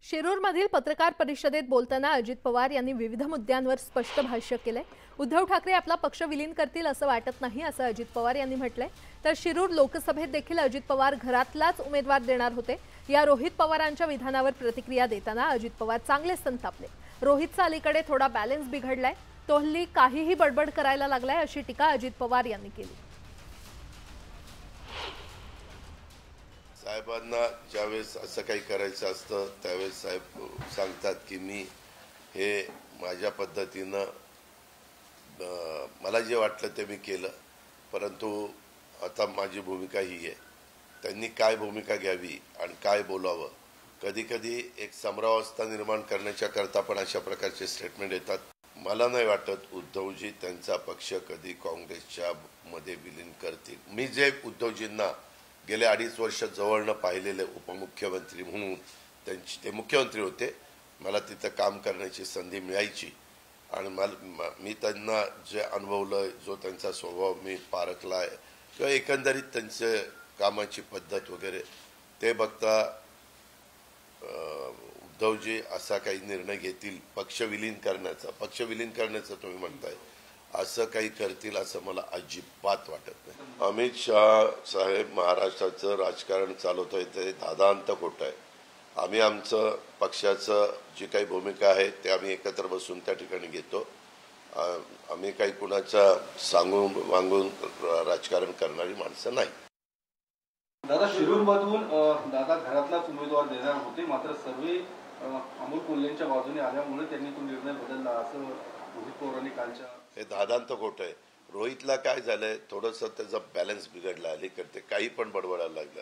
शिरूरमधील पत्रकार परिषदेत बोलताना अजित पवार यांनी विविध मुद्द्यांवर स्पष्ट भाष्य केले। उद्धव ठाकरे आपला पक्ष विलीन करतील असं वाटत नाही असं अजित पवार यांनी म्हटलंय। तर शिरूर लोकसभेत देखील अजित पवार घरातलाच उमेदवार देणार होते। या रोहित पवारांच्या विधानावर प्रतिक्रिया देताना अजित पवार चांगले संतापले। रोहितचा अलीकडे थोडा बॅलन्स बिघडलाय, तो हल्ली काहीही बडबड करायला लागलाय अशी टीका अजित पवार यांनी केली। साहेबांना ज्यावेळेस असं काही करायचं असतं त्यावेळेस साहेब सांगतात की मी हे माझ्या पद्धतीनं मला जे वाटलं ते मी केलं, परंतु आता माझी भूमिका ही आहे। त्यांनी काय भूमिका घ्यावी आणि काय बोलावं, कधी कधी एक समरावस्था निर्माण करण्याच्या करता पण अशा प्रकारचे स्टेटमेंट येतात। मला नाही वाटत उद्धवजी त्यांचा पक्ष कधी काँग्रेसच्या मध्ये विलीन करतील। मी जे उद्धवजींना गेले 2.5 वर्ष जवळनं पाहिलेले उपमुख्यमंत्री म्हणून, त्यांचे ते मुख्यमंत्री होते, मला तिथं काम करण्याची संधी मिळायची आणि मी त्यांना जे अनुभवलं, जो त्यांचा स्वभाव मी पारखला आहे किंवा एकंदरीत त्यांचे कामाची पद्धत वगैरे ते बघता उद्धवजी असा काही निर्णय घेतील पक्ष विलीन करण्याचा तुम्ही म्हणताय, असं काही करतील असं मला अजिबात वाटत नाही। अमित शाह साहेब महाराष्ट्राचं राजकारण चालवतोय ते दादांत खोटं आहे। आम्ही आमचं पक्षाचं जी काही भूमिका आहे ते आम्ही एकत्र बसून त्या ठिकाणी घेतो। आम्ही काही कुणाचा सांगून वांगून राजकारण करणारी माणसं नाही। दादा, शिरूरमधून दादा घरातलाच उमेदवार देणार होते, मात्र सर्वे अमोल कोल्हेंच्या बाजूने आल्यामुळे त्यांनी तो निर्णय बदलला असं रोहित पवारांनी कालच्या हे दादांत खोटं आहे। रोहितला काय झालंय, थोडंसं त्याचा बॅलन्स बिघडला, अलीकडे काही पण बडबडायला लागलं।